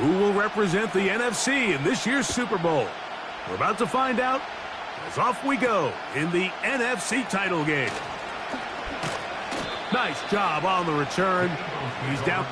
Who will represent the NFC in this year's Super Bowl? We're about to find out as off we go in the NFC title game. Nice job on the return. He's down.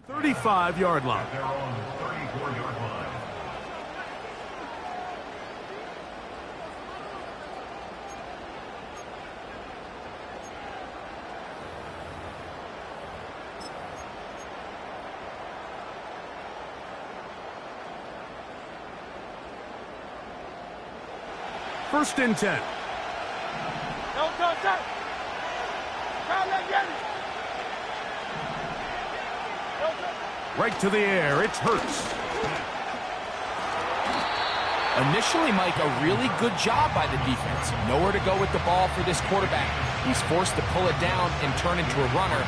.35-yard line. They're on the 34-yard line. First and 10. Right to the air, it's Hurts. Initially, Mike, a really good job by the defense. Nowhere to go with the ball for this quarterback. He's forced to pull it down and turn into a runner.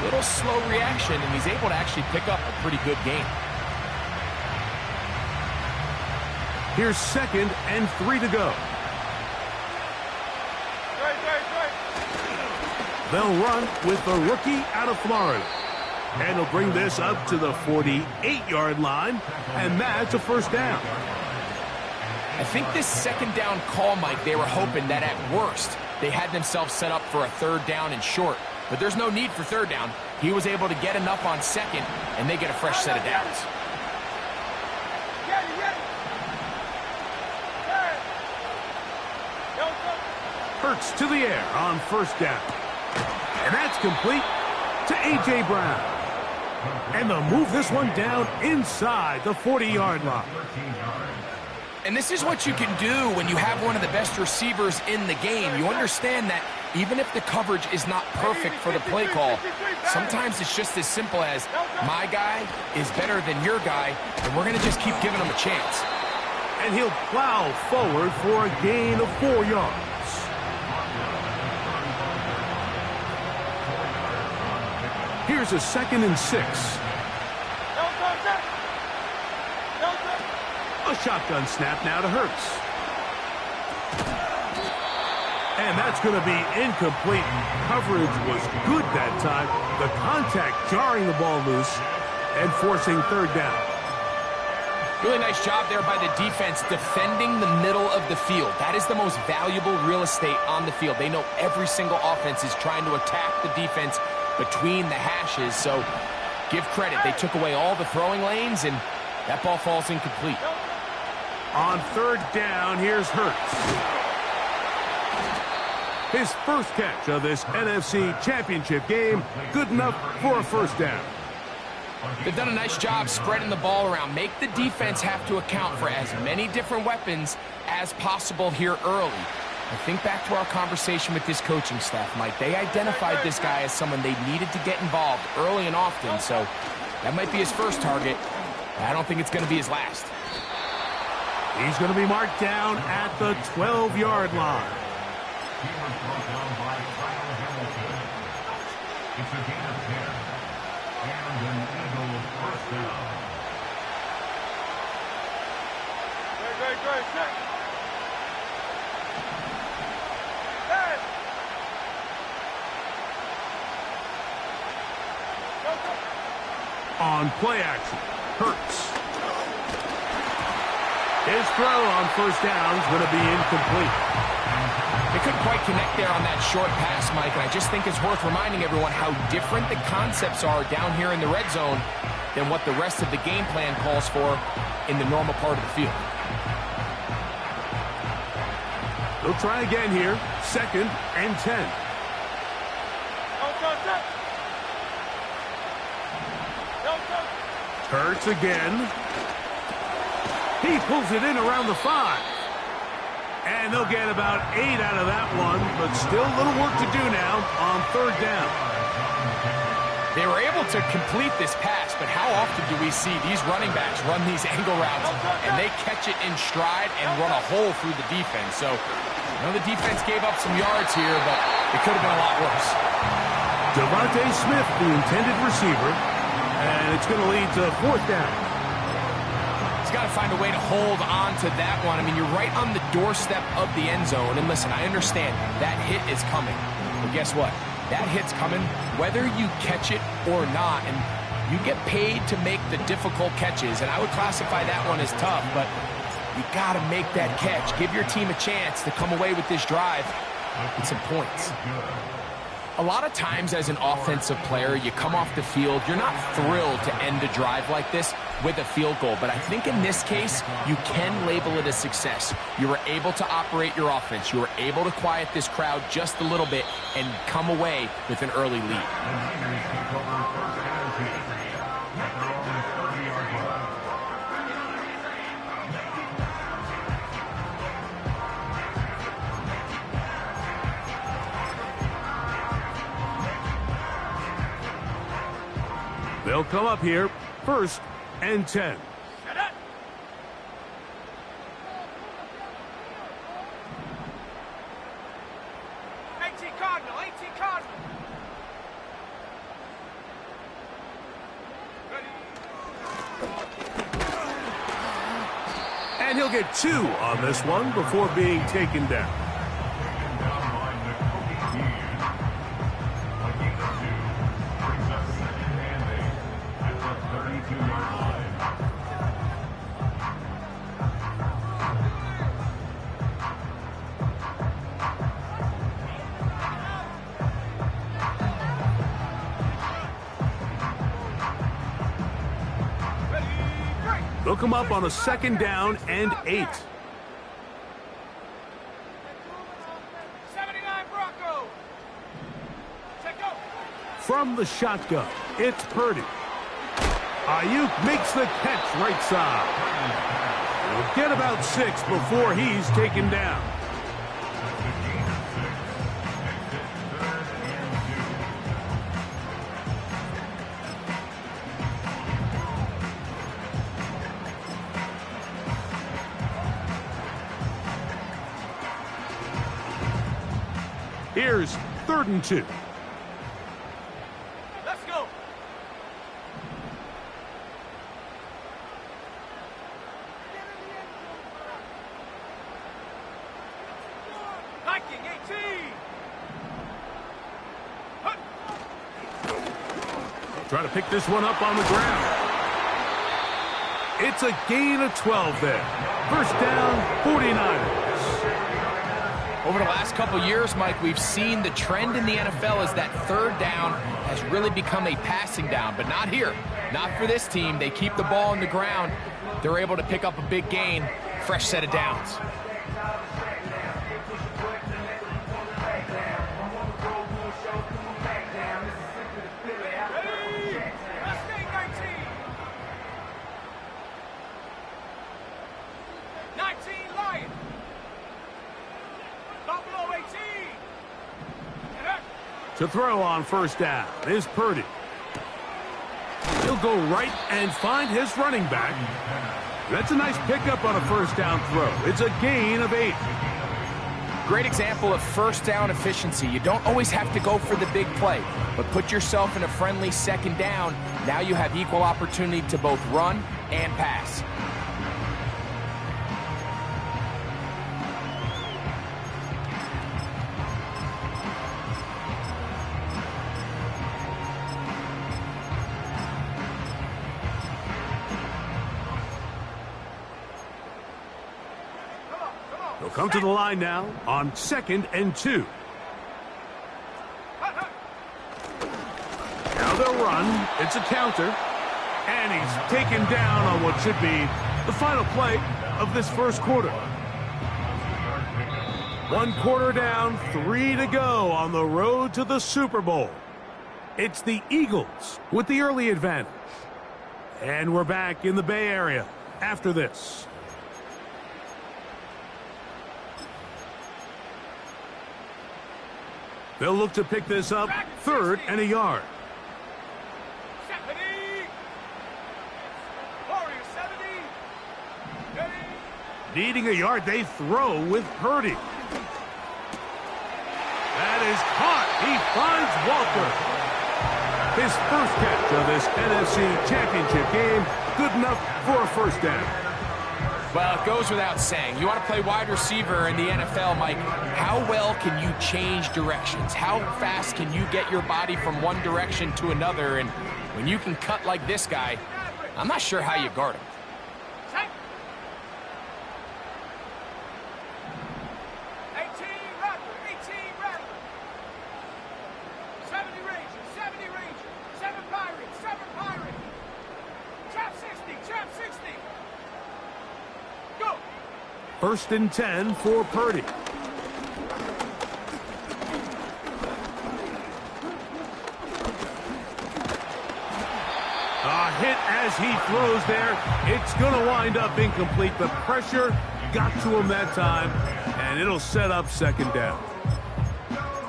Little slow reaction, and he's able to actually pick up a pretty good game. Here's 2nd and 3 to go. They'll run with the rookie out of Florida. And he'll bring this up to the 48-yard line, and that's a first down. I think this second down call, Mike, they were hoping that at worst they had themselves set up for a third down and short. But there's no need for third down. He was able to get enough on second, and they get a fresh set of downs. Hurts to the air on first down. And that's complete to A.J. Brown. And they'll move this one down inside the 40-yard line. And this is what you can do when you have one of the best receivers in the game. You understand that even if the coverage is not perfect for the play call, sometimes it's just as simple as my guy is better than your guy, and we're going to just keep giving him a chance. And he'll plow forward for a gain of 4 yards. Here's a 2nd and 6. A shotgun snap now to Hurts. And that's going to be incomplete. Coverage was good that time. The contact jarring the ball loose and forcing third down. Really nice job there by the defense defending the middle of the field. That is the most valuable real estate on the field. They know every single offense is trying to attack the defense between the hashes, so give credit. They took away all the throwing lanes, and that ball falls incomplete. On third down, here's Hurts. His first catch of this NFC Championship game, good enough for a first down. They've done a nice job spreading the ball around. Make the defense have to account for as many different weapons as possible here early. I think back to our conversation with this coaching staff, Mike. They identified this guy as someone they needed to get involved early and often, so that might be his first target. I don't think it's going to be his last. He's going to be marked down at the 12-yard line. It's a gain of 10. And an Eagle first down. Great. On play action, Hurts. His throw on first down is going to be incomplete. They couldn't quite connect there on that short pass, Mike, and I just think it's worth reminding everyone how different the concepts are down here in the red zone than what the rest of the game plan calls for in the normal part of the field. They'll try again here. 2nd and 10. Hurts again. He pulls it in around the 5. And they'll get about 8 out of that one, but still a little work to do now on 3rd down. They were able to complete this pass, but how often do we see these running backs run these angle routes and they catch it in stride and run a hole through the defense? So, the defense gave up some yards here, but it could have been a lot worse. Devontae Smith, the intended receiver, and it's going to lead to 4th down. He's got to find a way to hold on to that one. I mean, you're right on the doorstep of the end zone. And listen, I understand that hit is coming. But guess what? That hit's coming whether you catch it or not. And you get paid to make the difficult catches. And I would classify that one as tough, but you got to make that catch. Give your team a chance to come away with this drive with some points. A lot of times as an offensive player, you come off the field, you're not thrilled to end a drive like this with a field goal. But I think in this case, you can label it a success. You were able to operate your offense. You were able to quiet this crowd just a little bit and come away with an early lead. They'll come up here, 1st and 10. 18 Cardinal, 18 Cardinal. And he'll get 2 on this one before being taken down. They'll come up on a 2nd down and 8. 79 Bronco. From the shotgun, it's Purdy. Ayuk makes the catch right side. He'll get about 6 before he's taken down. Here's 3rd and 2. Let's go. Hiking 18. Try to pick this one up on the ground. It's a gain of 12 there. 1st down, 49ers. Over the last couple years, Mike, we've seen the trend in the NFL is that 3rd down has really become a passing down, but not here. Not for this team. They keep the ball on the ground. They're able to pick up a big gain. Fresh set of downs. To throw on 1st down is Purdy. He'll go right and find his running back. That's a nice pickup on a 1st down throw. It's a gain of 8. Great example of 1st down efficiency. You don't always have to go for the big play, but put yourself in a friendly 2nd down. Now you have equal opportunity to both run and pass. They'll come to the line now on 2nd and 2. Now they'll run. It's a counter. And he's taken down on what should be the final play of this first quarter. 1 quarter down, 3 to go on the road to the Super Bowl. It's the Eagles with the early advantage. And we're back in the Bay Area after this. They'll look to pick this up, 3rd and a yard. 70. Warriors 70. Ready. Needing a yard, they throw with Purdy. That is caught. He finds Walker. His first catch of this NFC Championship game, good enough for a first down. Well, it goes without saying. You want to play wide receiver in the NFL, Mike. How well can you change directions? How fast can you get your body from one direction to another? And when you can cut like this guy, I'm not sure how you guard him. 18 Rattler. 18 Rattler. 70 Ranger. 70 Ranger. 7 Pirate. 7 Pirate. Trap 60. Trap 60. Go. 1st and 10 for Purdy. A hit as he throws there. It's going to wind up incomplete. The pressure got to him that time, and it'll set up 2nd down.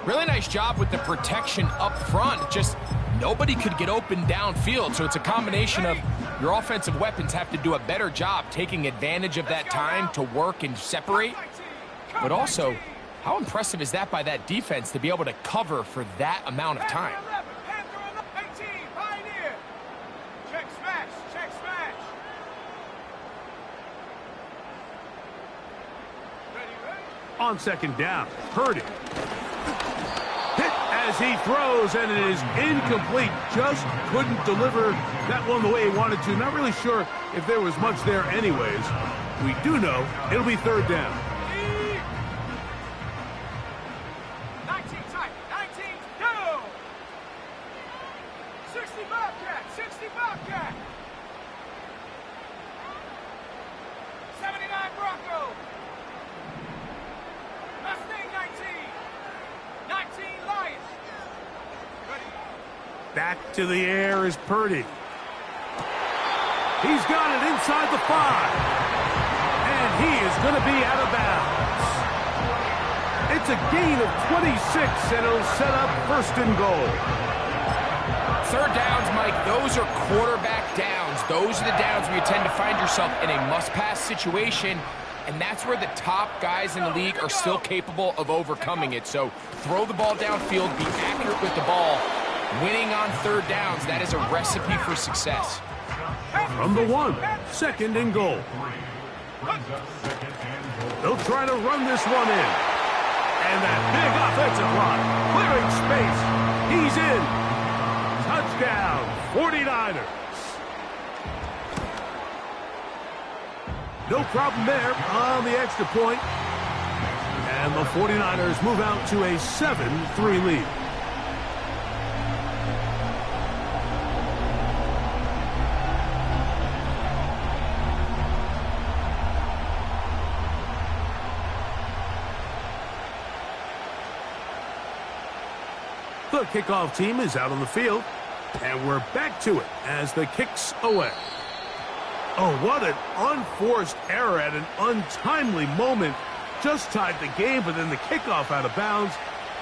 Really nice job with the protection up front. Just nobody could get open downfield, so it's a combination of your offensive weapons have to do a better job taking advantage of that time to work and separate. But also, how impressive is that by that defense to be able to cover for that amount of time? 18 Pioneer. Check smash. Check smash. Ready, ready. On 2nd down, Purdy. Hit as he throws, and it is incomplete. Just couldn't deliver that one the way he wanted to. Not really sure if there was much there anyways. We do know it'll be 3rd down. 19 tight. 19 go. 60 Bobcat. 60 Bobcat. 79 Bronco. Mustang 19. 19 Lions. Ready. Back to the air is Purdy. He's got it inside the 5. And he is going to be out of bounds. It's a gain of 26, and it'll set up 1st and goal. 3rd downs, Mike, those are quarterback downs. Those are the downs where you tend to find yourself in a must-pass situation, and that's where the top guys in the league are still capable of overcoming it. So throw the ball downfield, be accurate with the ball. Winning on 3rd downs, that is a recipe for success. From the 1, 2nd and goal. They'll try to run this one in. And that big offensive line, clearing space. He's in. Touchdown, 49ers. No problem there on the extra point. And the 49ers move out to a 7-3 lead. The kickoff team is out on the field, and we're back to it as the kick's away. Oh, what an unforced error at an untimely moment. Just tied the game, but then the kickoff out of bounds,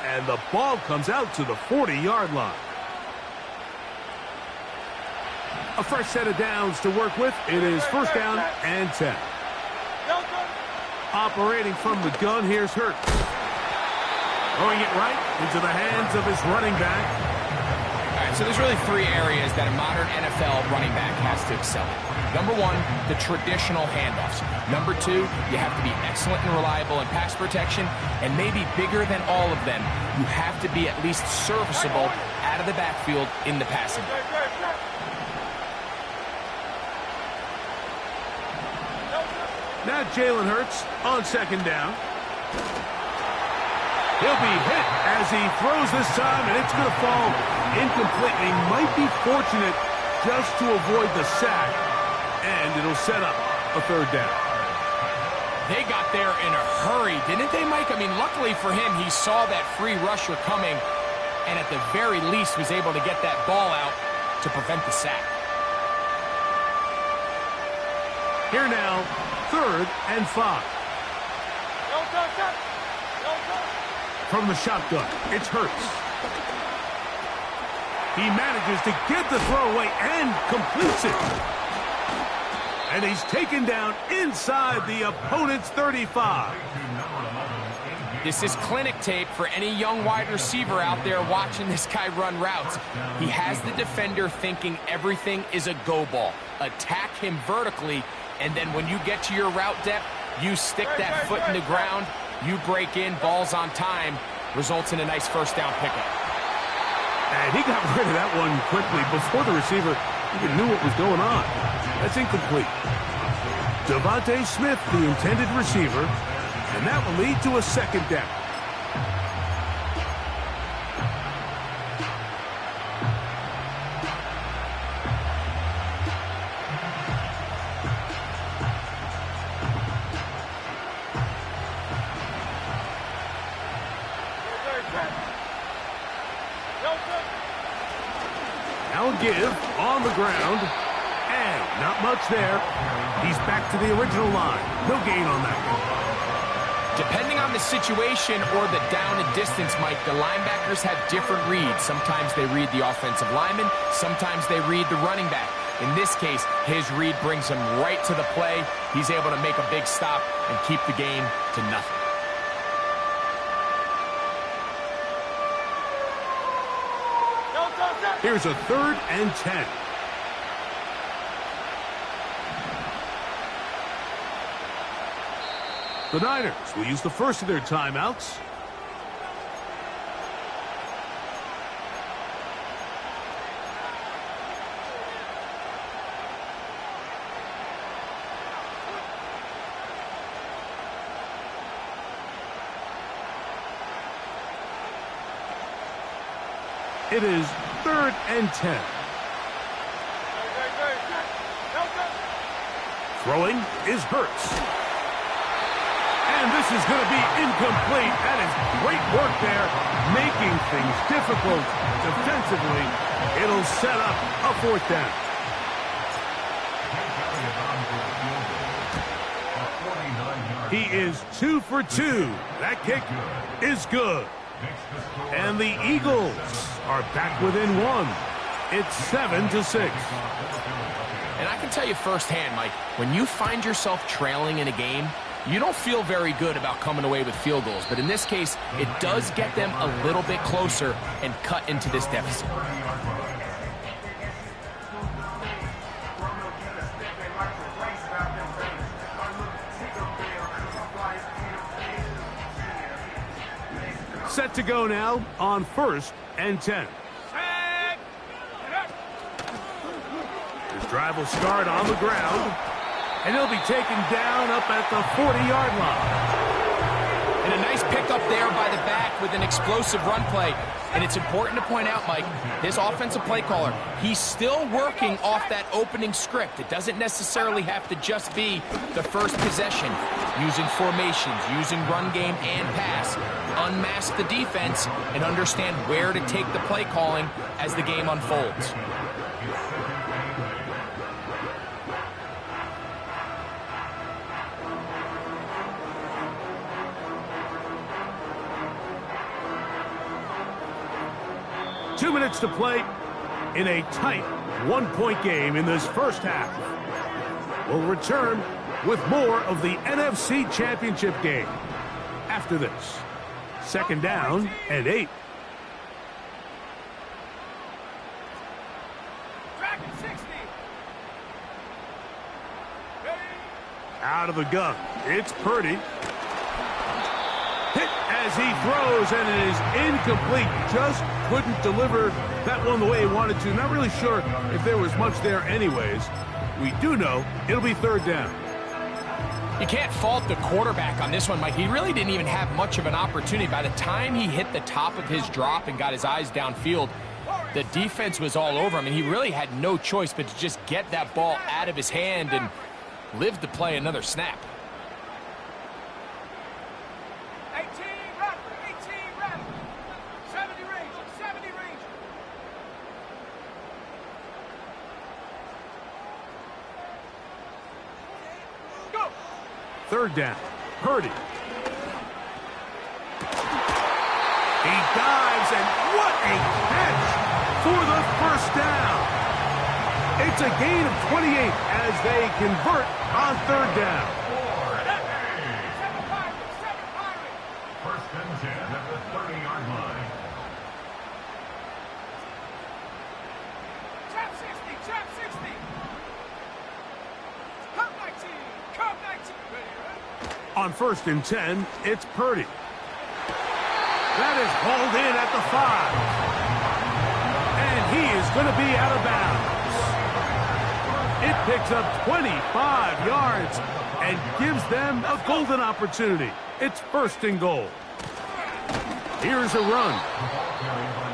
and the ball comes out to the 40-yard line. A fresh set of downs to work with. It is 1st down and 10. Operating from the gun, here's Hurts. Throwing it right into the hands of his running back. All right, so there's really 3 areas that a modern NFL running back has to excel in. Number 1, the traditional handoffs. Number 2, you have to be excellent and reliable in pass protection. And maybe bigger than all of them, you have to be at least serviceable out of the backfield in the passing game. Now Jalen Hurts on 2nd down. He'll be hit as he throws this time, and it's going to fall incomplete. He might be fortunate just to avoid the sack, and it'll set up a third down. They got there in a hurry, didn't they, Mike? I mean, luckily for him, he saw that free rusher coming, and at the very least was able to get that ball out to prevent the sack. Here now, 3rd and 5. From the shotgun, it's Hurts. He manages to get the throw away and completes it. And he's taken down inside the opponent's 35. This is clinic tape for any young wide receiver out there watching this guy run routes. He has the defender thinking everything is a go ball. Attack him vertically, and then when you get to your route depth, you stick that foot in the ground, you break in, balls on time, results in a nice first down pickup. And he got rid of that one quickly before the receiver even knew what was going on. That's incomplete. Devontae Smith, the intended receiver, and that will lead to a second down. Now a give on the ground, and not much there. He's back to the original line. No gain on that one. Depending on the situation or the down and distance, Mike, the linebackers have different reads. Sometimes they read the offensive lineman. Sometimes they read the running back. In this case, his read brings him right to the play. He's able to make a big stop and keep the game to nothing. Here's a 3rd and 10. The Niners will use the first of their timeouts. It is 3rd and 10. Throwing is Hurts. And this is going to be incomplete. That is great work there, making things difficult defensively. It'll set up a 4th down. He is 2 for 2. That kick is good. And the Eagles are back within 1. It's 7-6. And I can tell you firsthand, Mike, when you find yourself trailing in a game, you don't feel very good about coming away with field goals. But in this case, it does get them a little bit closer and cut into this deficit. Set to go now on 1st and 10. His drive will start on the ground, and he'll be taken down up at the 40-yard line. And a nice pickup there by the back with an explosive run play. And it's important to point out, Mike, this offensive play caller, he's still working off that opening script. It doesn't necessarily have to just be the first possession. Using formations, using run game and pass. Unmask the defense and understand where to take the play calling as the game unfolds. Two minutes to play in a tight one-point game in this first half. We'll return with more of the NFC Championship game after this. 2nd down and 8. Out of the gun, it's Purdy. Hit as he throws, and it is incomplete. Just couldn't deliver that one the way he wanted to. Not really sure if there was much there anyways. We do know it'll be 3rd down. You can't fault the quarterback on this one, Mike. He really didn't even have much of an opportunity. By the time he hit the top of his drop and got his eyes downfield, The defense was all over him, and he really had no choice but to just get that ball out of his hand and live to play another snap. 18 rattle, 18 rattle. 70 range, 70 range. Go! Third down. Purdy. He dives, and what a catch for the first down. It's a gain of 28 as they convert on third down. 7 Pirates, 7 Pirates. First and 10 at the 30-yard line. Trap 60, trap 60. Come 19, come 19. Ready, right? On first and 10, it's Purdy. That is hauled in at the 5. And he is going to be out of bounds. It picks up 25 yards and gives them a golden opportunity. It's first and goal. Here's a run.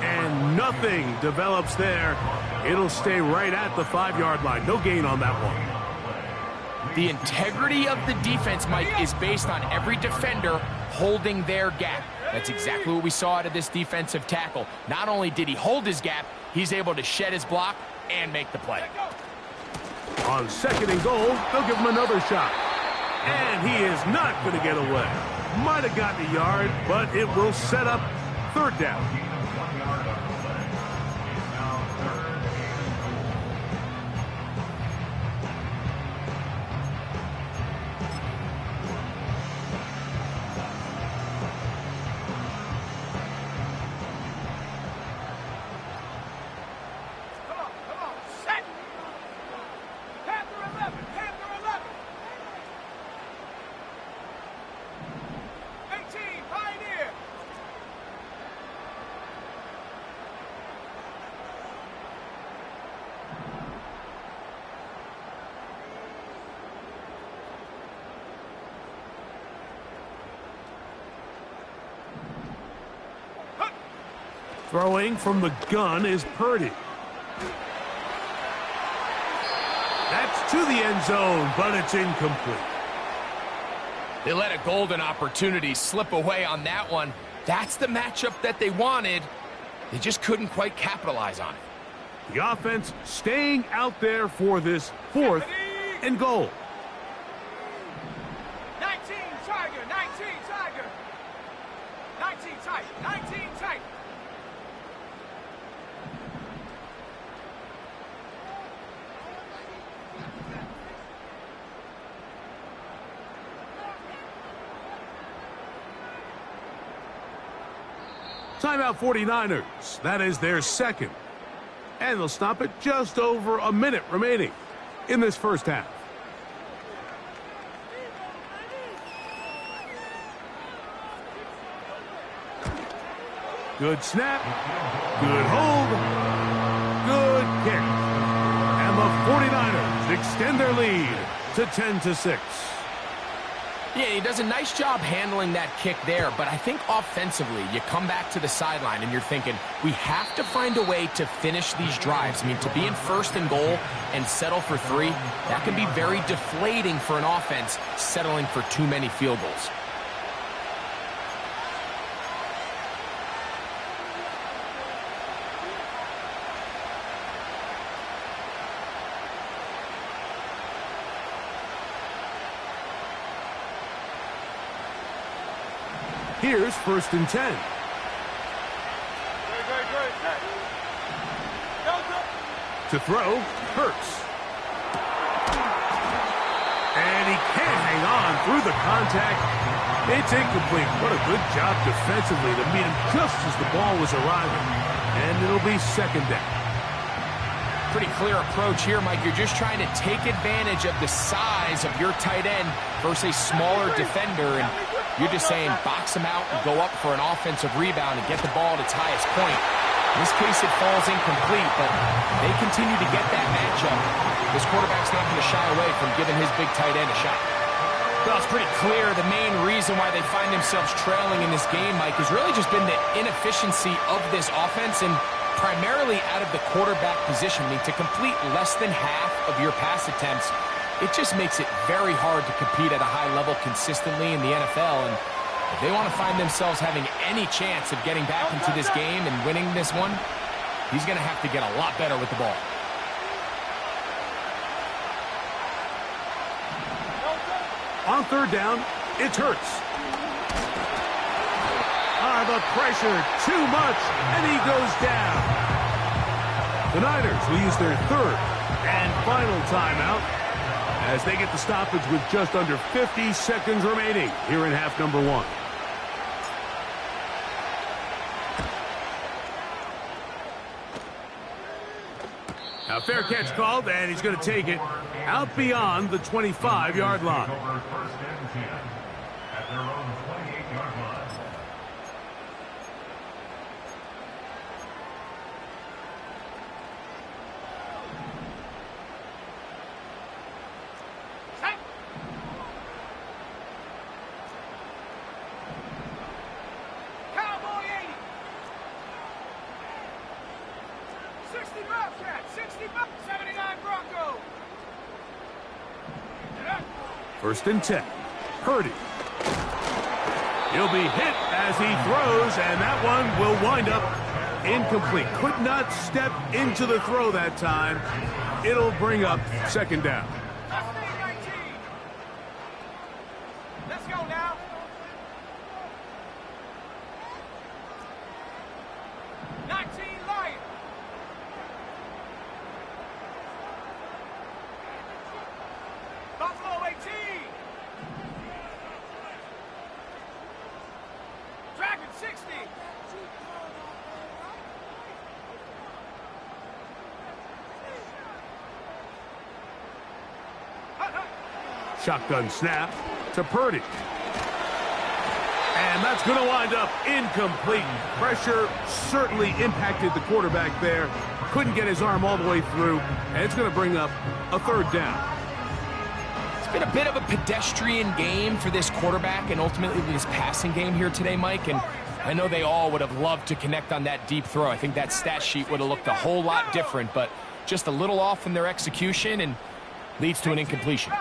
And nothing develops there. It'll stay right at the 5-yard line. No gain on that one. The integrity of the defense, Mike, is based on every defender holding their gap. That's exactly what we saw out of this defensive tackle. Not only did he hold his gap, he's able to shed his block and make the play. On second and goal, they'll give him another shot. And he is not going to get away. Might have gotten a yard, but it will set up third down. Come on, set. Panther 11, Panther 11. 18, Pioneer. Throwing from the gun is Purdy. That's to the end zone, but it's incomplete. They let a golden opportunity slip away on that one. That's the matchup that they wanted. They just couldn't quite capitalize on it. The offense staying out there for this fourth and goal. 19, Tiger, 19, Tiger. 19 tight, 19 tight. Timeout 49ers. That is their second. And they'll stop it just over a minute remaining in this first half. Good snap. Good hold. Good kick. And the 49ers extend their lead to 10-6. Yeah, he does a nice job handling that kick there, but I think offensively, you come back to the sideline and you're thinking, we have to find a way to finish these drives. I mean, to be in first and goal and settle for 3, that can be very deflating for an offense settling for too many field goals. Here's first and 10. To throw, Hurts. And he can't hang on through the contact. It's incomplete. What a good job defensively to meet him just as the ball was arriving. And it'll be second down. Pretty clear approach here, Mike. You're just trying to take advantage of the size of your tight end versus a smaller defender, and you're just saying box him out and go up for an offensive rebound and get the ball at its highest point. In this case, it falls incomplete, but they continue to get that matchup. This quarterback's not going to shy away from giving his big tight end a shot. Well, it's pretty clear the main reason why they find themselves trailing in this game, Mike, has really just been the inefficiency of this offense, and primarily out of the quarterback position. I mean, to complete less than half of your pass attempts, it just makes it very hard to compete at a high level consistently in the NFL. And if they want to find themselves having any chance of getting back into this game and winning this one, he's going to have to get a lot better with the ball. On third down, it's Hurts. The pressure, too much, and he goes down. The Niners will use their third and final timeout as they get the stoppage with just under 50 seconds remaining here in half number one. Now, fair catch called, and he's going to take it out beyond the 25-yard line. First and 10 at their own 28-yard line. First and 10. Purdy. He'll be hit as he throws, and that one will wind up incomplete. Could not step into the throw that time. It'll bring up second down. Let's go now. Shotgun snap to Purdy. And that's going to wind up incomplete. Pressure certainly impacted the quarterback there. Couldn't get his arm all the way through. And it's going to bring up a third down. It's been a bit of a pedestrian game for this quarterback and ultimately this passing game here today, Mike. And I know they all would have loved to connect on that deep throw. I think that stat sheet would have looked a whole lot different, but just a little off in their execution and leads to an incompletion.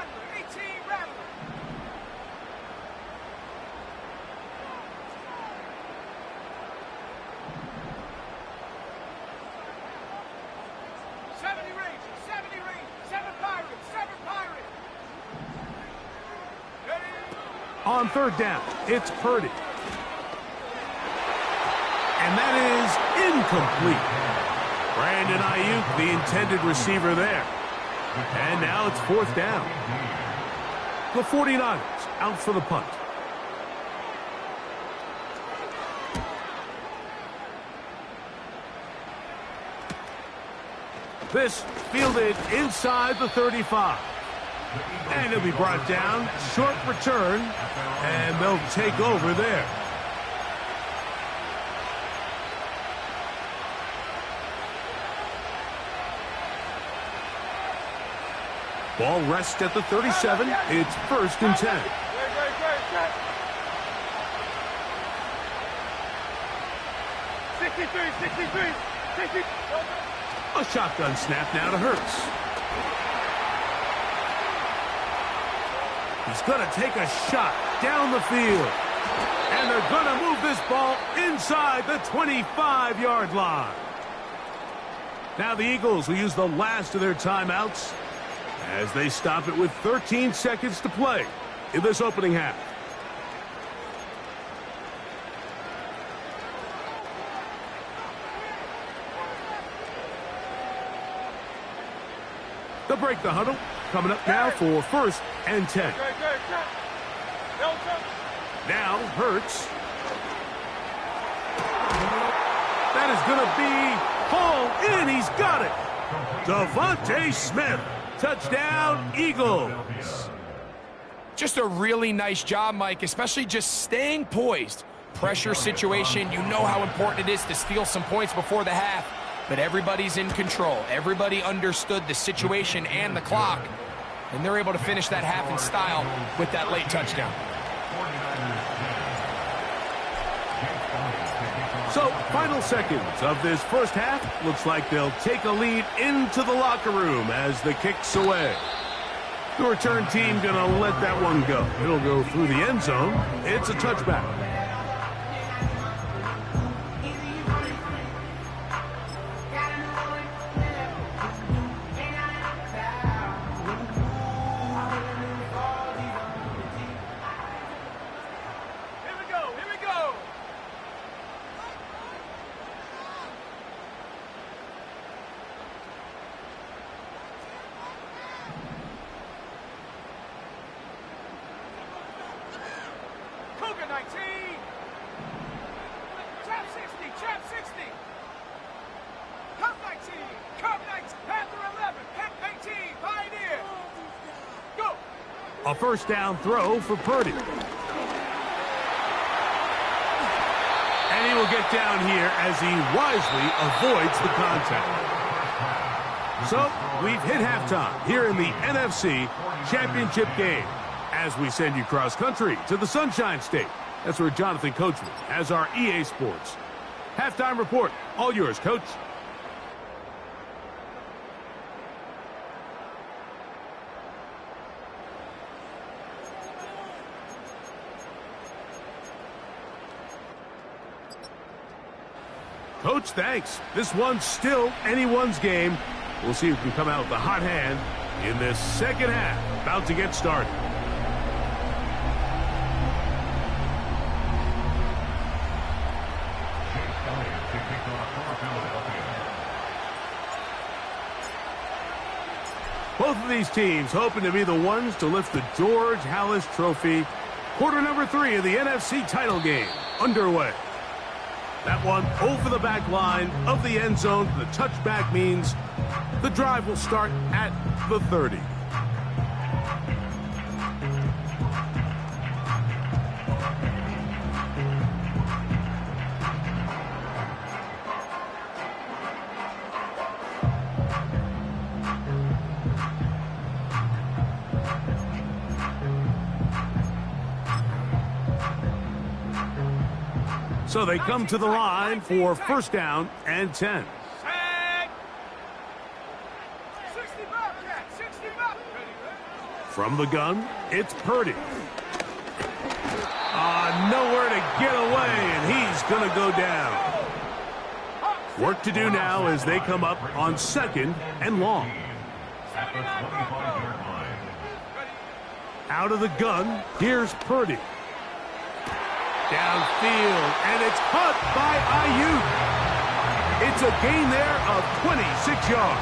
On third down, it's Purdy. And that is incomplete. Brandon Ayuk, the intended receiver there. And now it's fourth down. The 49ers out for the punt. This fielded inside the 35. And he'll be brought down. Short return. And they'll take over there. Ball rests at the 37. It's first and 10. A shotgun snap now to Hurts. He's going to take a shot down the field. And they're going to move this ball inside the 25-yard line. Now the Eagles will use the last of their timeouts as they stop it with 13 seconds to play in this opening half. They'll break the huddle. Coming up now for first and 10. Now Hurts. That is going to be hauled in. He's got it. Devontae Smith. Touchdown, Eagles. Just a really nice job, Mike, especially just staying poised. Pressure situation, you know how important it is to steal some points before the half, but everybody's in control. Everybody understood the situation and the clock, and they're able to finish that half in style with that late touchdown. So, final seconds of this first half. Looks like they'll take a lead into the locker room as the kick's away. The return team going to let that one go. It'll go through the end zone. It's a touchback. A first down throw for Purdy. And he will get down here as he wisely avoids the contact. So, we've hit halftime here in the NFC Championship game as we send you cross-country to the Sunshine State. That's where Jonathan Coachman has our EA Sports halftime report. All yours, Coach. Coach, thanks. This one's still anyone's game. We'll see who can come out with the hot hand in this second half. About to get started. Both of these teams hoping to be the ones to lift the George Halas Trophy. Quarter number 3 of the NFC title game underway. That one over the back line of the end zone. The touchback means the drive will start at the 30. So they come to the line for first down and 10. From the gun, it's Purdy. Nowhere to get away, and he's going to go down. Work to do now as they come up on second and long. Out of the gun, here's Purdy. Downfield, and it's caught by Ayuk. It's a gain there of 26 yards.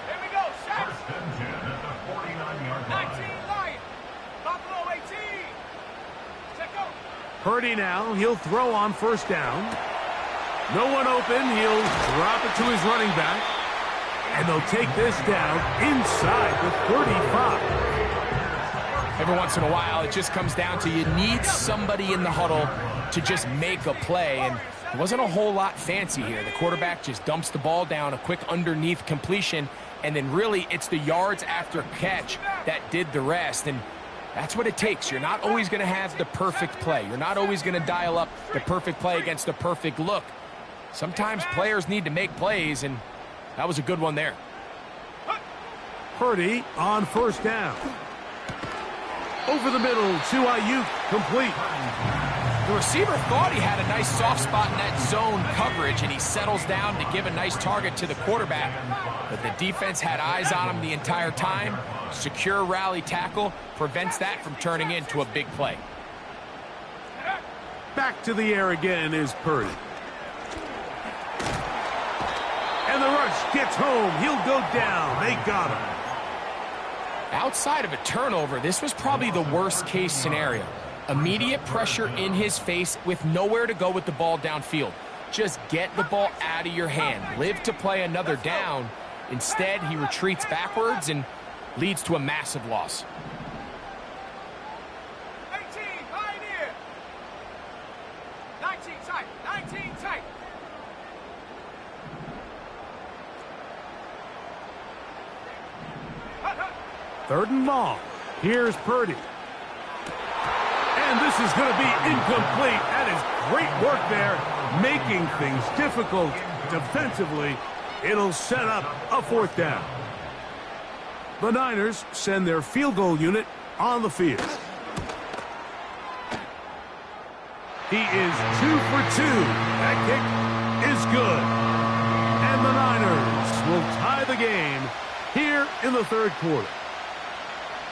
Here we go, Shaq. 19 Lions. Buffalo 18. Check out. Purdy now, he'll throw on first down. No one open, he'll drop it to his running back. And they'll take this down inside the 35. Every once in a while, it just comes down to you need somebody in the huddle to just make a play. And it wasn't a whole lot fancy here. The quarterback just dumps the ball down, a quick underneath completion, and then really it's the yards after catch that did the rest. And that's what it takes. You're not always going to have the perfect play. You're not always going to dial up the perfect play against the perfect look. Sometimes players need to make plays, and that was a good one there. Purdy on first down. Over the middle to Ayuk, complete. The receiver thought he had a nice soft spot in that zone coverage, and he settles down to give a nice target to the quarterback. But the defense had eyes on him the entire time. Secure rally tackle prevents that from turning into a big play. Back to the air again is Purdy. And the rush gets home. He'll go down. They got him. Outside of a turnover, this was probably the worst-case scenario. Immediate pressure in his face with nowhere to go with the ball downfield. Just get the ball out of your hand. Live to play another down. Instead, he retreats backwards and leads to a massive loss. 18, Pioneer. 19 tight, 19 tight. Third and long. Here's Purdy. is going to be incomplete. That is great work there, making things difficult defensively. It'll set up a 4th down. The Niners send their field goal unit on the field. He is 2 for 2. That kick is good. And the Niners will tie the game here in the 3rd quarter.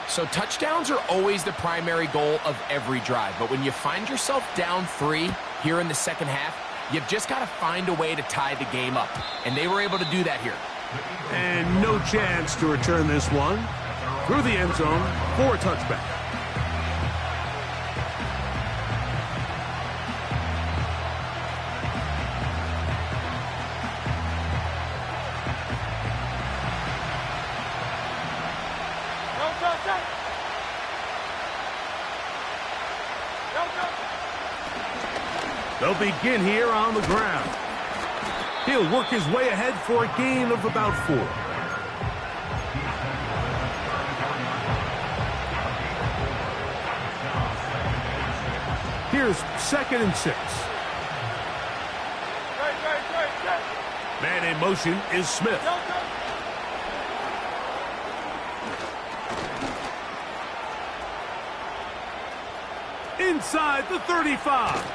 So touchdowns are always the primary goal of every drive. But when you find yourself down 3 here in the 2nd half, you've just got to find a way to tie the game up. And they were able to do that here. And no chance to return this one through the end zone for a touchback. They'll begin here on the ground. He'll work his way ahead for a gain of about 4. Here's 2nd and 6. Man in motion is Smith. Inside the 35.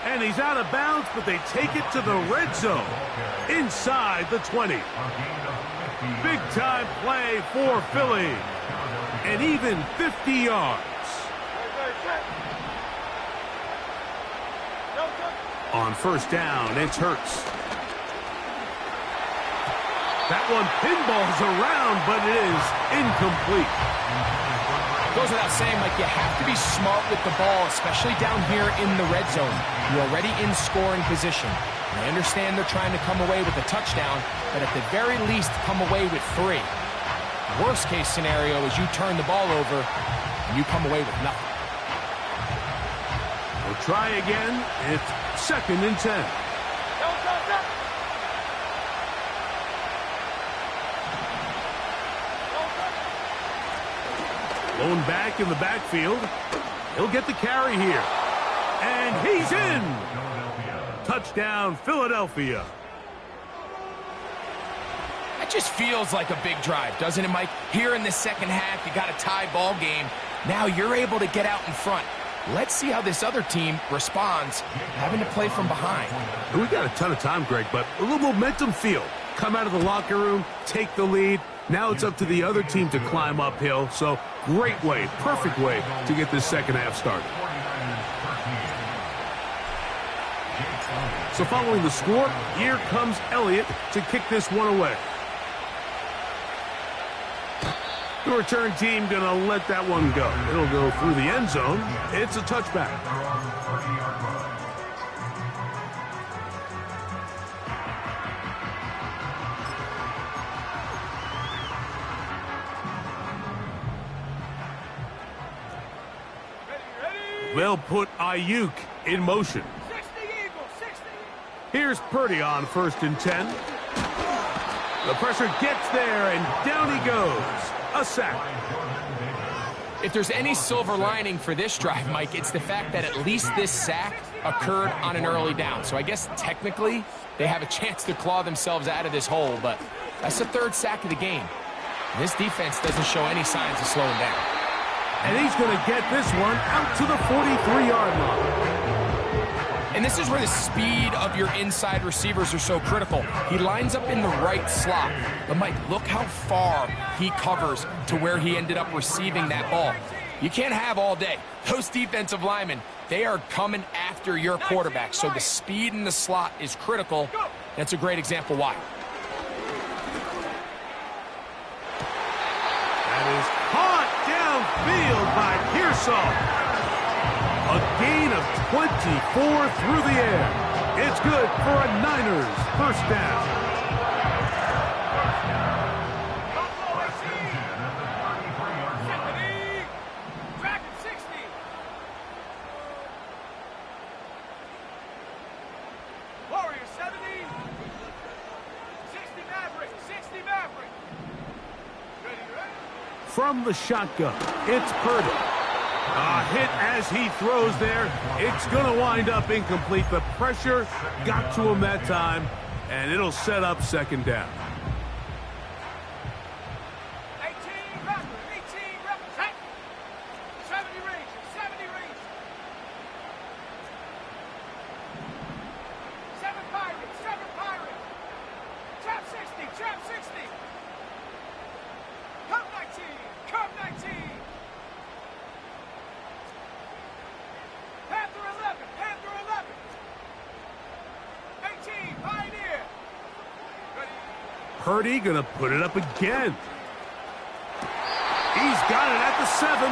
And he's out of bounds, but they take it to the red zone. Inside the 20. Big-time play for Philly. And even 50 yards. On 1st down, it's Hurts. That one pinballs around, but it is incomplete. Goes without saying, Mike, you have to be smart with the ball, especially down here in the red zone. You're already in scoring position. And I understand they're trying to come away with a touchdown, but at the very least, come away with 3. Worst case scenario is you turn the ball over and you come away with nothing. We'll try again. It's 2nd and 10. Blown back in the backfield. He'll get the carry here. And he's in. Touchdown, Philadelphia. That just feels like a big drive, doesn't it, Mike? Here in the 2nd half, you got a tie ball game. Now you're able to get out in front. Let's see how this other team responds, having to play from behind. We got a ton of time, Greg, but a little momentum feel. Come out of the locker room, take the lead. Now it's up to the other team to climb uphill. So great way, perfect way to get this 2nd half started. So following the score, here comes Elliott to kick this one away. The return team going to let that one go. It'll go through the end zone. It's a touchback. They'll put Ayuk in motion. 60 Eagles, 60. Here's Purdy on 1st and 10. The pressure gets there, and down he goes. A sack. If there's any silver lining for this drive, Mike, it's the fact that at least this sack occurred on an early down. So I guess technically they have a chance to claw themselves out of this hole, but that's the 3rd sack of the game. This defense doesn't show any signs of slowing down. And he's going to get this one out to the 43-yard line. And this is where the speed of your inside receivers are so critical. He lines up in the right slot. But, Mike, look how far he covers to where he ended up receiving that ball. You can't have all day. Those defensive linemen, they are coming after your quarterback. So the speed in the slot is critical. That's a great example why. That is caught downfield by Pearsall. A gain of 24 through the air. It's good for a Niners 1st down. Track at 60. Warrior 70. 60 Maverick, 60 Maverick. Ready? From the shotgun, it's Purdy. A hit as he throws there. It's going to wind up incomplete. The pressure got to him that time, and it'll set up second down. 18 represent. 70 Rangers, 70 Rangers. 7 Pirates, 7 Pirates. Trap 60, trap 60. Come 19, come 19. Panther 11, Panther 11. 18, Pioneer. Ready. Purdy going to put it up again. He's got it at the 7.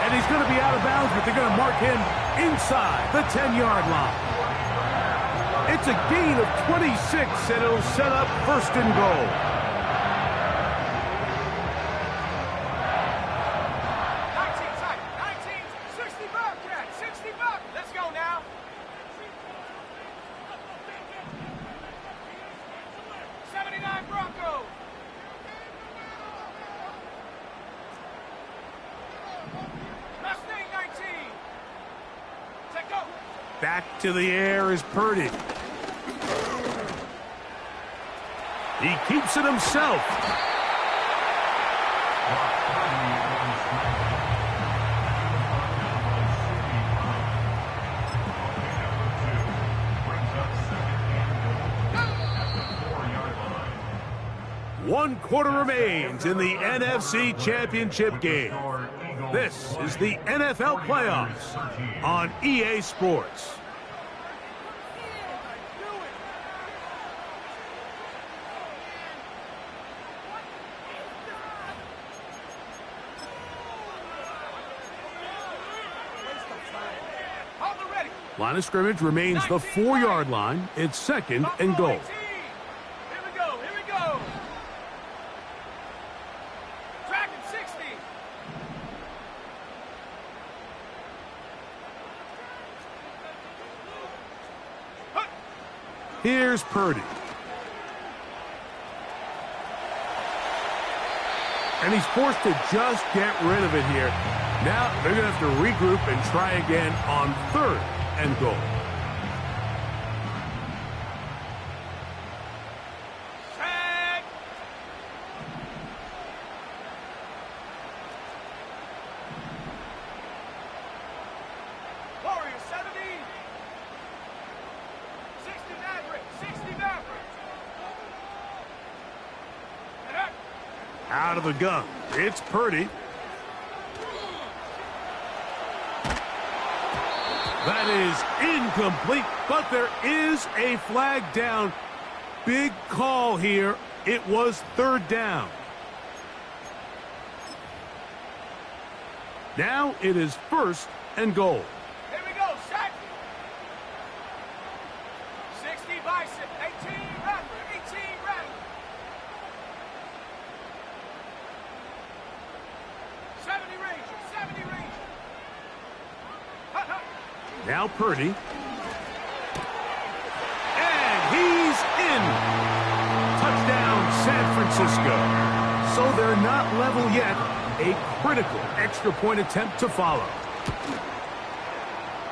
And he's going to be out of bounds, but they're going to mark him inside the 10-yard line. It's a gain of 26, and it'll set up first and goal. 19 tight, 19, 60 Bobcat, 60 Bob. Let's go now. '79 Broncos. Mustang 19. Set go. Back to the air is Purdy. He keeps it himself. One quarter remains in the NFC Championship game. This is the NFL Playoffs on EA Sports. Line of scrimmage remains the 4-yard line. It's second and goal. Here we go, here we go. Dragon 60. Here's Purdy. And he's forced to just get rid of it here. Now they're going to have to regroup and try again on third and goal. Set. Warriors 70. 60 Maverick, 60 Maverick. Out of the gun. It's Purdy. That is incomplete, but there is a flag down. Big call here. It was third down. Now it is first and goal. Here we go, set. 60 Bison, 18 Rattler, 18 Rattler. 70 Rangers, 70 Rangers. Hut, hut. Now Purdy. And he's in. Touchdown, San Francisco. So they're not level yet. A critical extra point attempt to follow.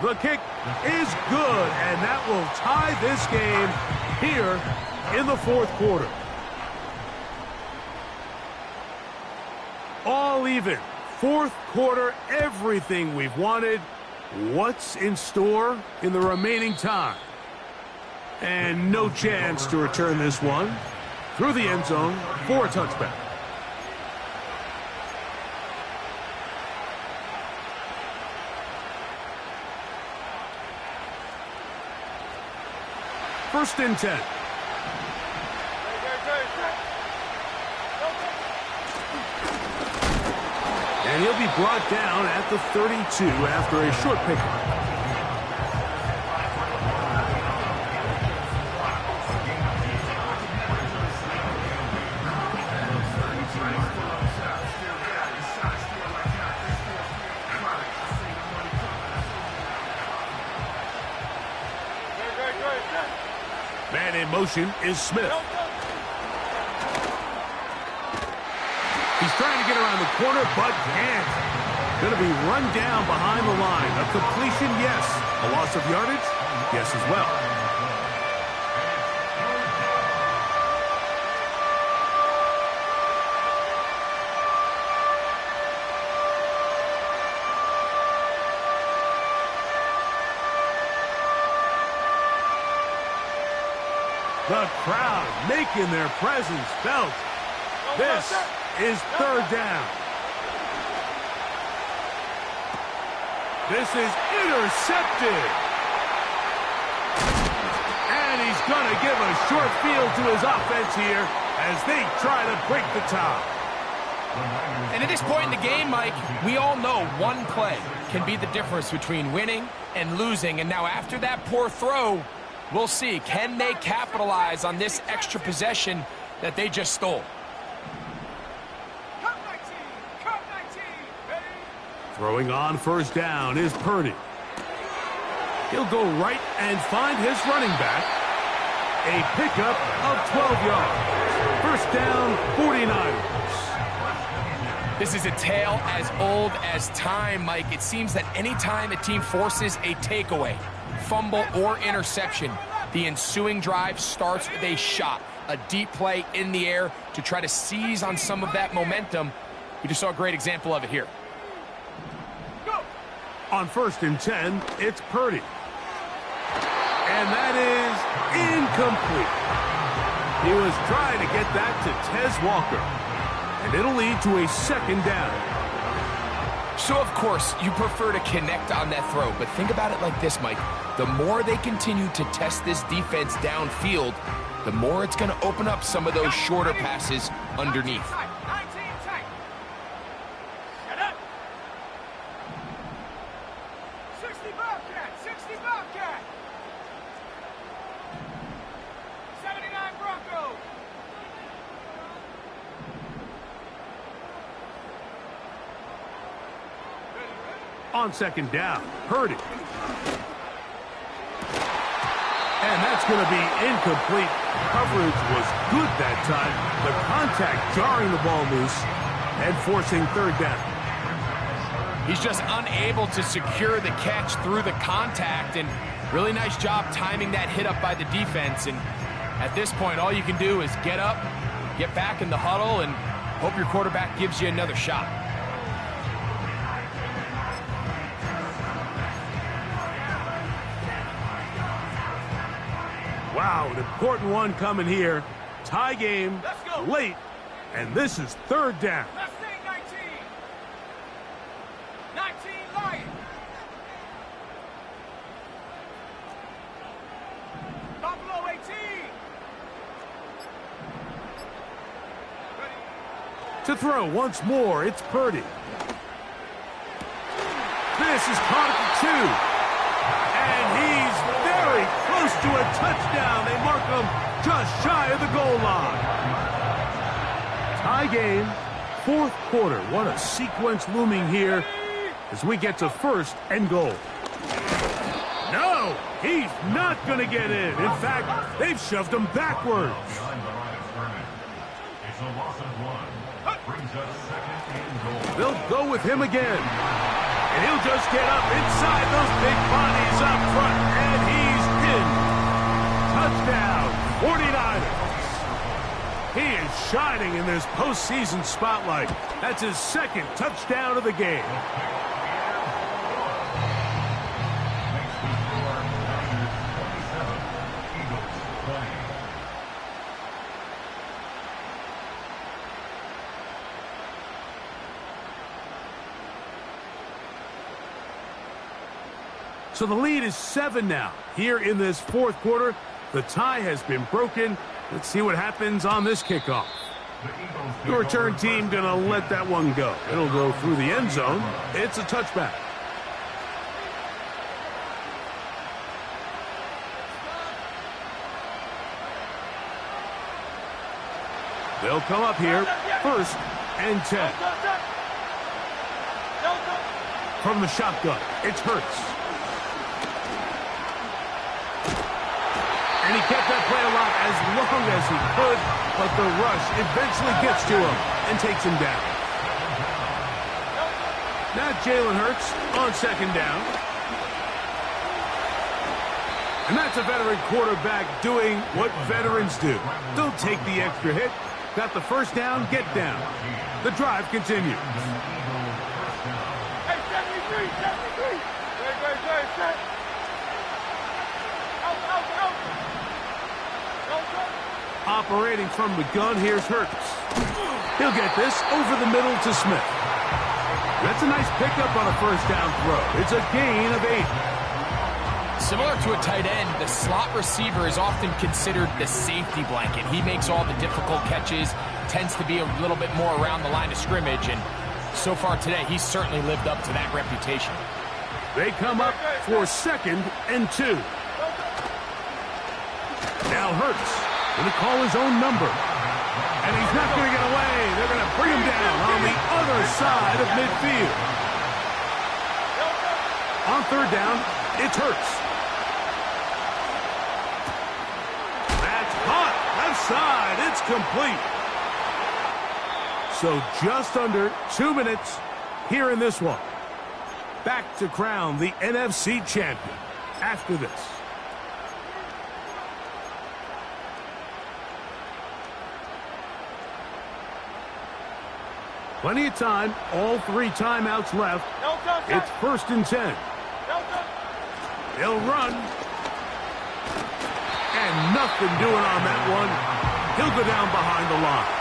The kick is good, and that will tie this game here in the fourth quarter. All even. Fourth quarter, everything we've wanted. What's in store in the remaining time? And no chance to return this one through the end zone for a touchback. First and 10. And he'll be brought down at the 32 after a short pickup. Man in motion is Smith. He's trying to get around the corner, but can't. Going to be run down behind the line. A completion, yes. A loss of yardage, yes as well. The crowd making their presence felt. This is third down. This is intercepted. And he's going to give a short field to his offense here as they try to break the tie. And at this point in the game, Mike, we all know one play can be the difference between winning and losing. And now after that poor throw, we'll see, can they capitalize on this extra possession that they just stole? Throwing on first down is Purdy. He'll go right and find his running back. A pickup of 12 yards. First down, 49ers. This is a tale as old as time, Mike. It seems that any time a team forces a takeaway, fumble, or interception, the ensuing drive starts with a shot, a deep play in the air to try to seize on some of that momentum. We just saw a great example of it here. On first and 10, it's Purdy. And that is incomplete. He was trying to get that to Tez Walker. And it'll lead to a second down. So, of course, you prefer to connect on that throw, but think about it like this, Mike. The more they continue to test this defense downfield, the more it's going to open up some of those shorter passes underneath. On second down, Purdy. And that's going to be incomplete. Coverage was good that time. The contact jarring the ball loose and forcing third down. He's just unable to secure the catch through the contact, and really nice job timing that hit up by the defense. And at this point, all you can do is get up, get back in the huddle, and hope your quarterback gives you another shot. Wow, an important one coming here. Tie game, late, and this is third down. Mustang 19. 19 Lion. Buffalo 18. To throw once more, it's Purdy. This is caught at the 2. And he's very close to a touchdown. They mark him just shy of the goal line. Tie game, fourth quarter. What a sequence looming here as we get to first and goal. No, he's not going to get in. In fact, they've shoved him backwards. Behind the line of scrimmage. It's a loss of 1. Brings us second and goal. They'll go with him again. And he'll just get up inside those big bodies up front. And he's in. Touchdown, 49ers. He is shining in this postseason spotlight. That's his second touchdown of the game. So the lead is 7 now. Here in this fourth quarter, the tie has been broken. Let's see what happens on this kickoff. The return team going to let that one go. It'll go through the end zone. It's a touchback. They'll come up here, first and 10. From the shotgun, it's Hurts. And he kept that play alive as long as he could, but the rush eventually gets to him and takes him down. Now Jalen Hurts on second down. And that's a veteran quarterback doing what veterans do. Don't take the extra hit. Got the first down, get down. The drive continues. Hey, 73, 73. Great, set. Out. Operating from the gun, here's Hurts. He'll get this over the middle to Smith. That's a nice pickup on a first down throw. It's a gain of 8. Similar to a tight end, the slot receiver is often considered the safety blanket. He makes all the difficult catches, tends to be a little bit more around the line of scrimmage, and so far today, he's certainly lived up to that reputation. They come up for 2nd and 2. Now Hurts going to call his own number. And he's not going to get away. They're going to bring him down on the other side of midfield. On 3rd down, it's Hurts. That's hot. Left side. It's complete. So just under 2 minutes here in this one. Back to crown the NFC champion after this. Plenty of time, all 3 timeouts left. It's 1st and 10. He'll run. And nothing doing on that one. He'll go down behind the line.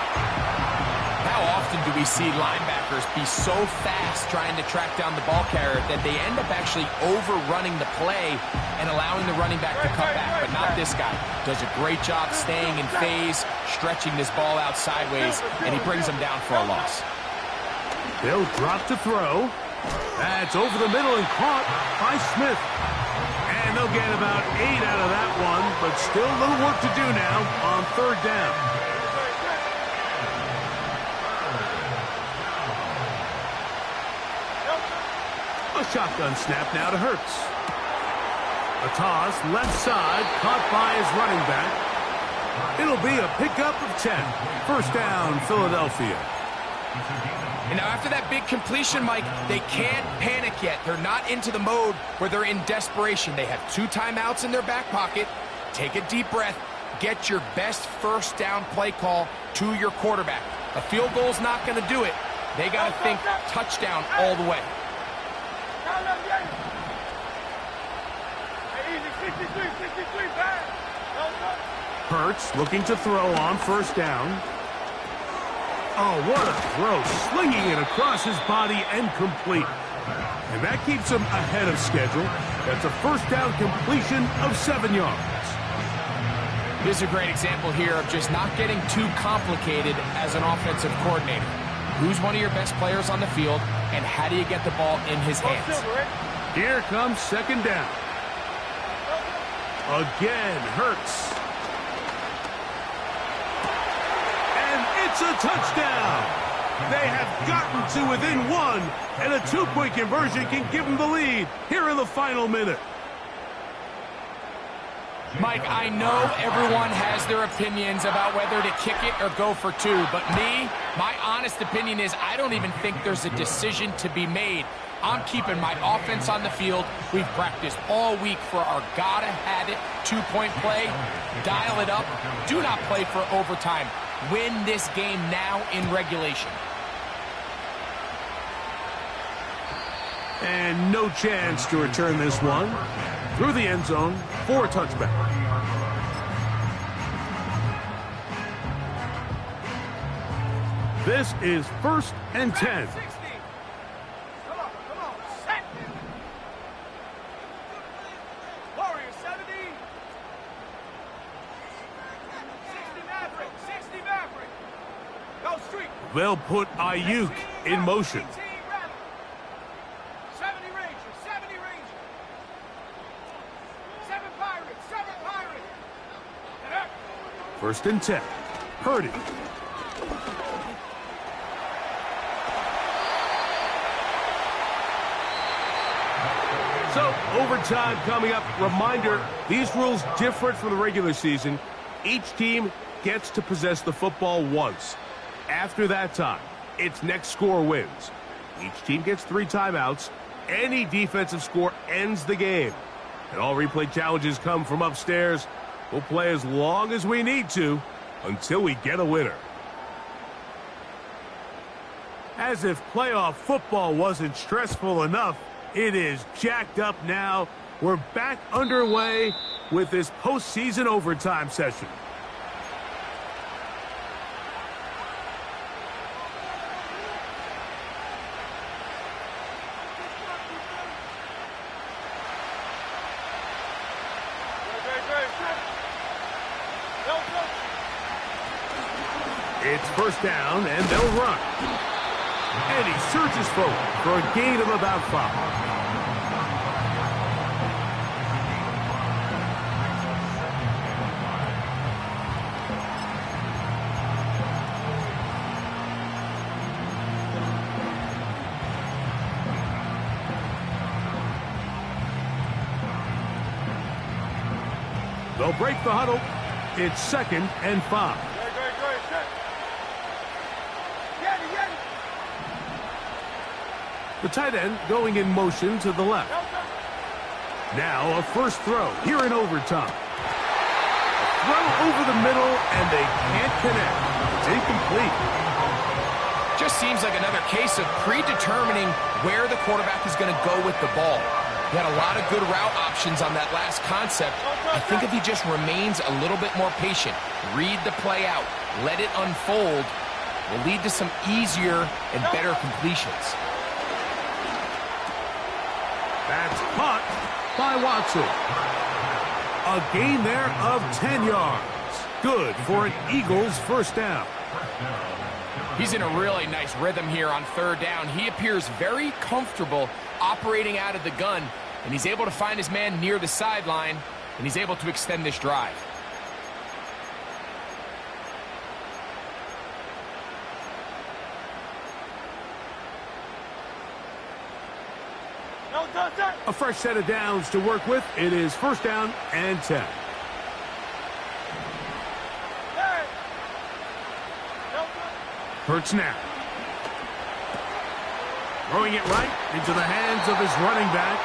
How often do we see linebackers be so fast trying to track down the ball carrier that they end up actually overrunning the play and allowing the running back to cut back? But not this guy. Does a great job staying in phase, stretching this ball out sideways, and he brings him down for a loss. They'll drop to throw. That's over the middle and caught by Smith. And they'll get about 8 out of that one, but still a little work to do now on 3rd down. A shotgun snap now to Hurts. A toss, left side, caught by his running back. It'll be a pickup of 10. 1st down, Philadelphia. And now after that big completion, Mike, they can't panic yet. They're not into the mode where they're in desperation. They have 2 timeouts in their back pocket. Take a deep breath. Get your best 1st down play call to your quarterback. A field goal's not going to do it. They got to think touchdown all the way. Hurts looking to throw on 1st down. Oh, what a throw. Slinging it across his body and complete. And that keeps him ahead of schedule. That's a 1st down completion of 7 yards. This is a great example here of just not getting too complicated as an offensive coordinator. Who's one of your best players on the field, and how do you get the ball in his hands? Here comes 2nd down. Again, Hurts. It's a touchdown. They have gotten to within 1, and a 2-point conversion can give them the lead here in the final minute. Mike, I know everyone has their opinions about whether to kick it or go for 2, but my honest opinion is I don't even think there's a decision to be made. I'm keeping my offense on the field. We've practiced all week for our gotta-have-it 2-point play. Dial it up. Do not play for overtime. Win this game now in regulation. And no chance to return this one. Through the end zone for a touchback. This is 1st and 10. Come on, set. Warrior 70. 60 Maverick. Go street. They'll put Ayuk in motion. 70 Rangers. 7 Pirates. 1st and 10. Purdy. So, overtime coming up. Reminder, these rules different from the regular season. Each team gets to possess the football once. After that time, it's next score wins. Each team gets 3 timeouts. Any defensive score ends the game. And all replay challenges come from upstairs. We'll play as long as we need to until we get a winner. As if playoff football wasn't stressful enough, it is jacked up now. We're back underway with this postseason overtime session. It's first down, and they'll run. And he surges forward for a gain of about 5. They'll break the huddle. It's 2nd and 5. The tight end going in motion to the left. Now a first throw here in overtime. A throw over the middle, and they can't connect. It's incomplete. Just seems like another case of predetermining where the quarterback is going to go with the ball. He had a lot of good route options on that last concept. I think if he just remains a little bit more patient, read the play out, let it unfold, will lead to some easier and better completions. That's caught by Watson. A gain there of 10 yards. Good for an Eagles first down. He's in a really nice rhythm here on 3rd down. He appears very comfortable operating out of the gun, and he's able to find his man near the sideline, and he's able to extend this drive. A fresh set of downs to work with. It is first down and 10. Hurts now. Throwing it right into the hands of his running back.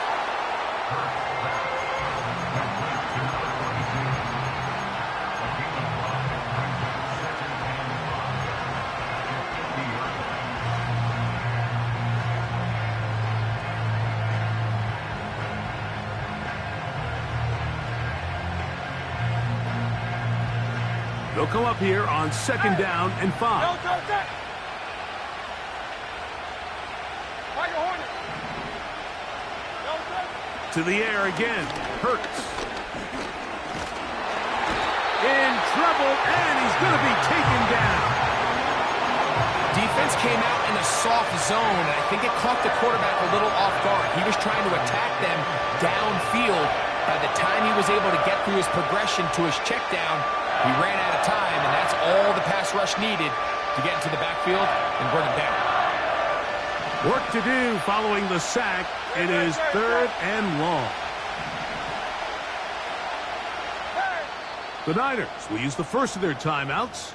They'll come up here on 2nd down and 5. To the air again. Hurts. In trouble, and he's going to be taken down. Defense came out in a soft zone, and I think it caught the quarterback a little off guard. He was trying to attack them downfield. By the time he was able to get through his progression to his check down, he ran out of time, and that's all the pass rush needed to get into the backfield and bring him down. Work to do following the sack. It is 3rd and long. The Niners will use the first of their timeouts.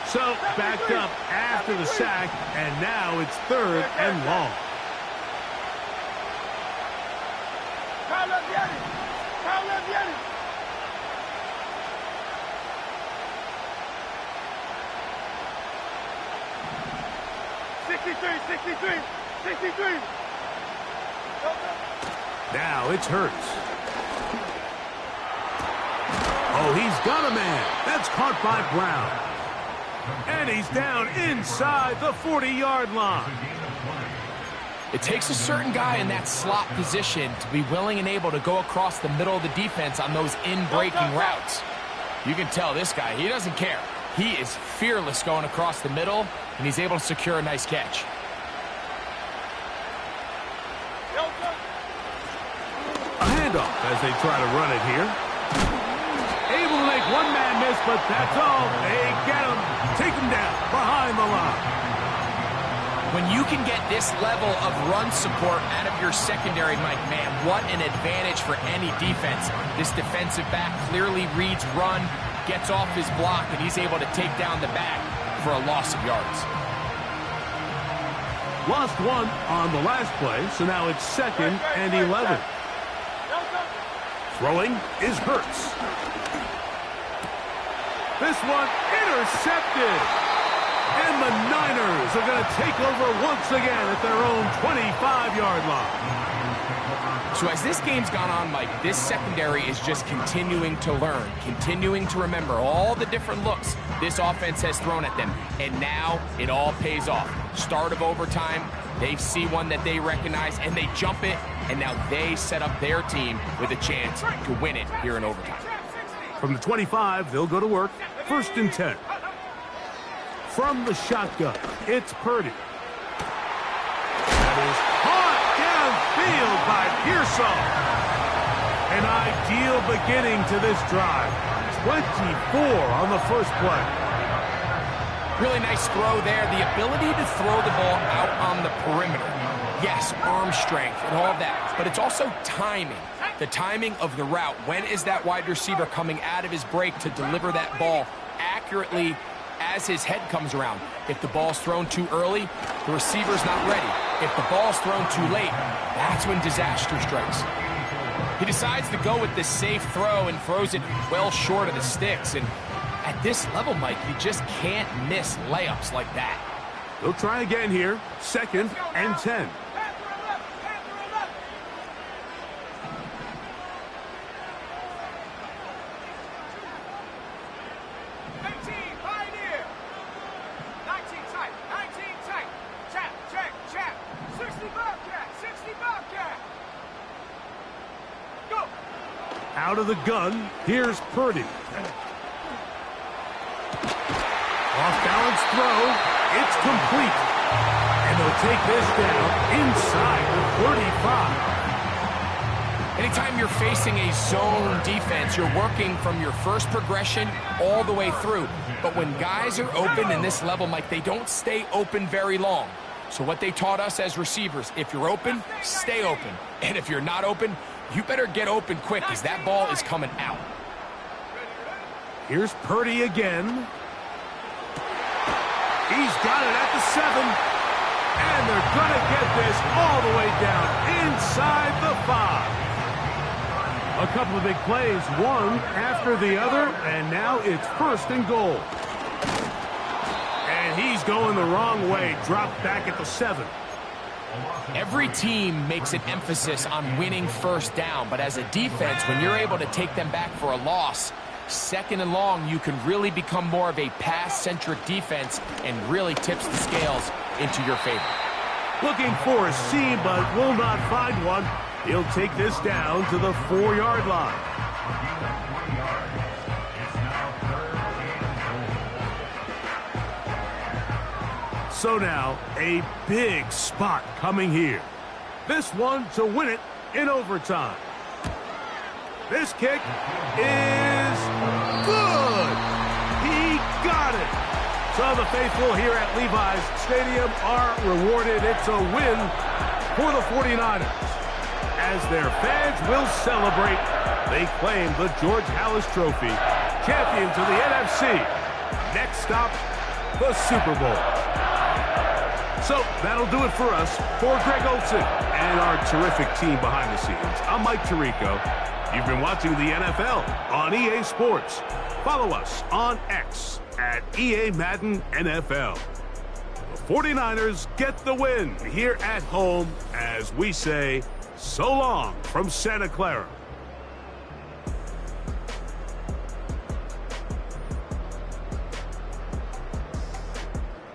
So backed up after the sack, and now it's 3rd and long. Now it's Hurts. Oh, he's got a man. That's caught by Brown. And he's down inside the 40-yard line. It takes a certain guy in that slot position to be willing and able to go across the middle of the defense on those in-breaking routes. You can tell this guy, he doesn't care. He is fearless going across the middle, and he's able to secure a nice catch. A handoff as they try to run it here. Able to make one man miss, but that's all. They get him. Take him down behind the line. When you can get this level of run support out of your secondary, Mike, man, what an advantage for any defense. This defensive back clearly reads run, gets off his block, and he's able to take down the back for a loss of yards. Lost one on the last play, so now it's 2nd and 11. Throwing is Hurts. This one intercepted. And the Niners are going to take over once again at their own 25-yard line. So as this game's gone on, Mike, this secondary is just continuing to learn, continuing to remember all the different looks this offense has thrown at them. And now it all pays off. Start of overtime, they see one that they recognize, and they jump it, and now they set up their team with a chance to win it here in overtime. From the 25, they'll go to work. 1st and 10. From the shotgun, it's Purdy. That is caught downfield by Pearsall. An ideal beginning to this drive. 24 on the first play. Really nice throw there. The ability to throw the ball out on the perimeter. Yes, arm strength and all of that, but it's also timing. The timing of the route. When is that wide receiver coming out of his break to deliver that ball accurately as his head comes around? If the ball's thrown too early, the receiver's not ready. If the ball's thrown too late, that's when disaster strikes. He decides to go with the safe throw and throws it well short of the sticks. And at this level, Mike, you just can't miss layups like that. They'll try again here. 2nd and 10. Out of the gun, here's Purdy. Off-balance throw, it's complete. And they'll take this down inside the 35. Anytime you're facing a zone defense, you're working from your first progression all the way through. But when guys are open in this level, Mike, they don't stay open very long. So what they taught us as receivers, if you're open, stay open. And if you're not open, you better get open quick because that ball is coming out. Here's Purdy again. He's got it at the 7. And they're going to get this all the way down inside the 5. A couple of big plays, one after the other, and now it's 1st and goal. And he's going the wrong way, dropped back at the 7. Every team makes an emphasis on winning first down, but as a defense, when you're able to take them back for a loss, 2nd and long, you can really become more of a pass-centric defense and really tips the scales into your favor. Looking for a seam, but will not find one. He'll take this down to the 4-yard line. So now, a big spot coming here. This one to win it in overtime. This kick is good. He got it. So the faithful here at Levi's Stadium are rewarded. It's a win for the 49ers. As their fans will celebrate, they claim the George Halas Trophy, champions of the NFC. Next stop, the Super Bowl. So that'll do it for us. For Greg Olson and our terrific team behind the scenes, I'm Mike Tirico. You've been watching the NFL on EA Sports. Follow us on X at EA Madden NFL. The 49ers get the win here at home as we say so long from Santa Clara.